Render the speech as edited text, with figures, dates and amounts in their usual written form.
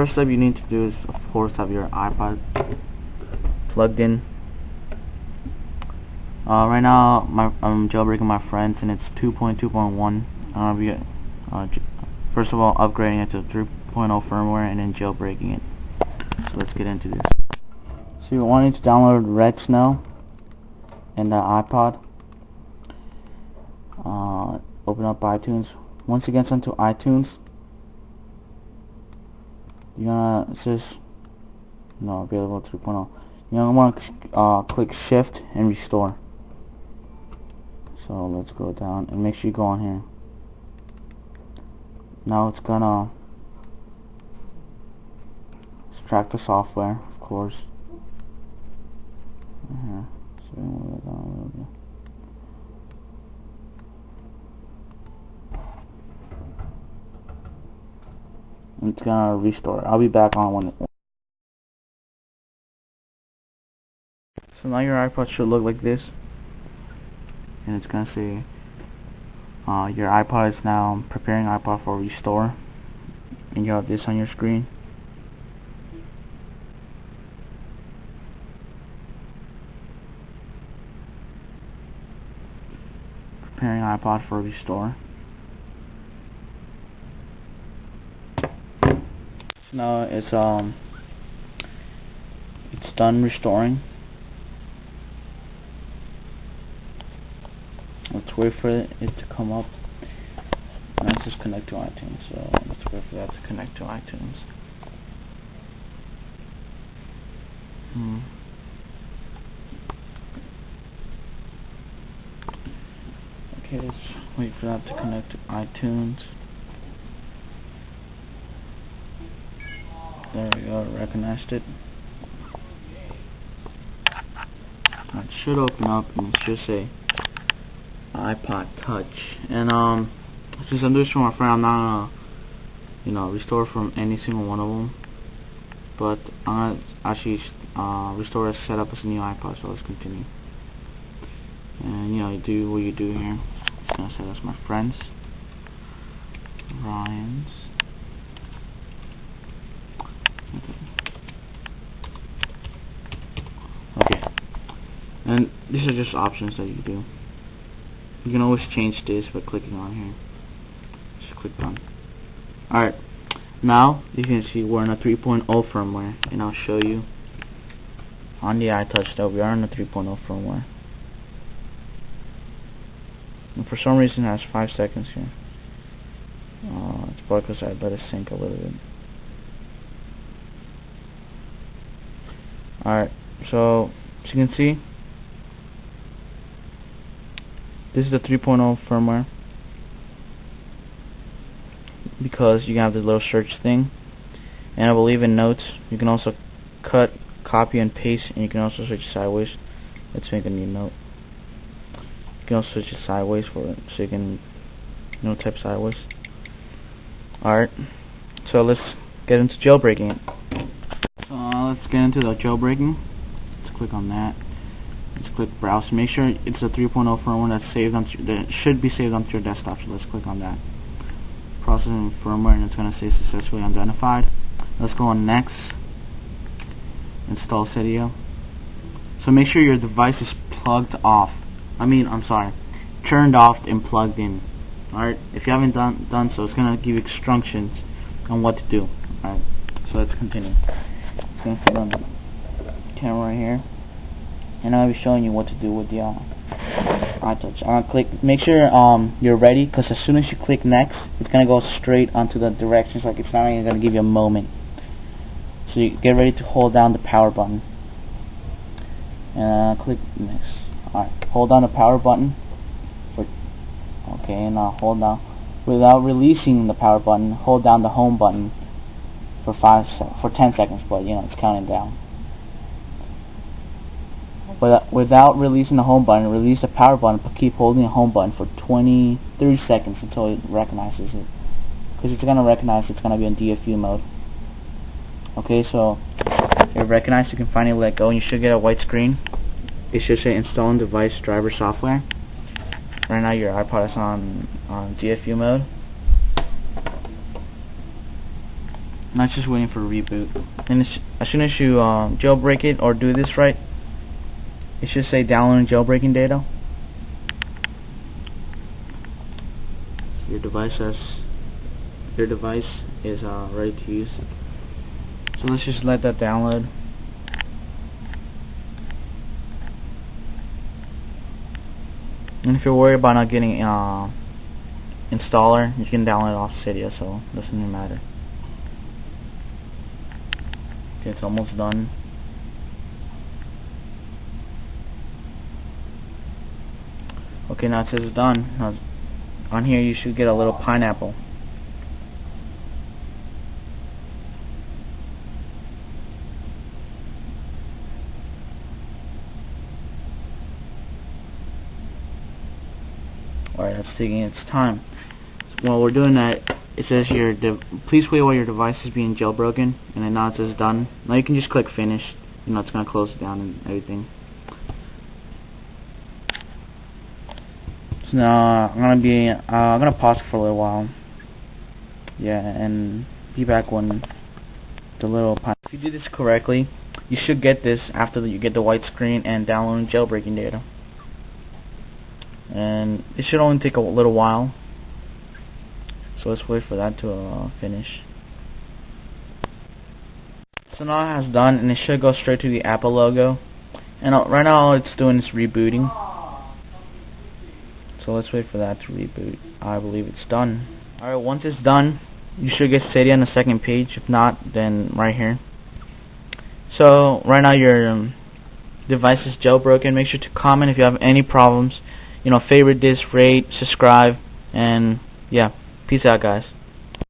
first step you need to do is, of course, have your iPod plugged in. Right now, I'm jailbreaking my friend's, and it's 2.2.1. First of all, upgrading it to 3.0 firmware, and then jailbreaking it. So let's get into this. So you want to download Redsnow and the iPod. Open up iTunes. Once it gets into iTunes, you're gonna, it says no available 3.0. You're gonna want to click Shift and Restore. So let's go down and make sure you go on here. Now it's gonna extract the software, of course. It's gonna restore. I'll be back on when. So now your iPod should look like this, and it's gonna say your iPod is now preparing iPod for restore, and you have this on your screen. Preparing iPod for restore. So now it's done restoring. Let's wait for it to come up. Let's just connect to iTunes. So let's wait for that to connect to iTunes. Okay, let's wait for that to connect to iTunes. There we go, recognized it. It should open up and it should say iPod Touch. And since I'm doing this for my friend, I'm not gonna restore from any single one of them. But I'm gonna actually restore a setup as a new iPod. So let's continue. And you do what you do here. Just gonna set as my friends. Ryan's. Okay. And these are just options that you do. You can always change this by clicking on here. Just click done. Alright. Now you can see we're in a 3.0 firmware, and I'll show you on the itouch that we are in the 3.0 firmware. And for some reason it has 5 seconds here. It's probably because I let it sync a little bit. Alright, so as you can see, this is the 3.0 firmware, because you have the little search thing, and I believe in notes you can also cut, copy, and paste, and you can also switch it sideways. Let's make a new note. You can also switch it sideways for it, so you can type sideways. Alright, so let's get into jailbreaking it. So let's get into the jailbreaking. Let's click on that. Let's click browse. Make sure it's a 3.0 firmware that's saved onto that should be saved onto your desktop. So let's click on that. Processing firmware, and it's going to say successfully identified. Let's go on next. Install Cydia. So make sure your device is plugged off. Turned off and plugged in. Alright. If you haven't done so, it's going to give you instructions on what to do. Alright. So let's continue. It's going to put on the camera right here, and I'll be showing you what to do with the itouch. Make sure you're ready, because as soon as you click next, it's going to go straight onto the directions. Like, it's not even going to give you a moment. So you get ready to hold down the power button and click next. Alright, hold down the power button and hold down, without releasing the power button, hold down the home button for 10 seconds, but it's counting down. But without releasing the home button, release the power button, but keep holding the home button for 30 seconds until it recognizes it. Because it's going to recognize it's going to be in DFU mode. Okay, so if it recognizes, you can finally let go, and you should get a white screen. It should say installing device driver software. Right now your iPod is on DFU mode. Now it's just waiting for a reboot. And as soon as you jailbreak it or do this right, it should say downloading jailbreaking data. Your device is ready to use. So let's just let that download. And if you're worried about not getting installer, you can download it off Cydia, so it doesn't even matter. Okay, it's almost done. Okay, now it says it's done. Now, on here you should get a little pineapple. Alright, that's taking its time. While we're doing that, it says here, please wait while your device is being jailbroken, and then now it says done. Now you can just click finish. You know, it's going to close it down and everything. So now I'm gonna pause for a little while. Yeah, and be back when the little if you do this correctly, you should get this after you get the white screen and downloading jailbreaking data. And it should only take a little while. So let's wait for that to finish. So now it has done, and it should go straight to the Apple logo. And right now all it's doing is rebooting. So let's wait for that to reboot. I believe it's done. Alright, once it's done, you should get Cydia on the second page. If not, then right here. So right now your device is jailbroken. Make sure to comment if you have any problems. You know, favorite this, rate, subscribe, and yeah, peace out, guys.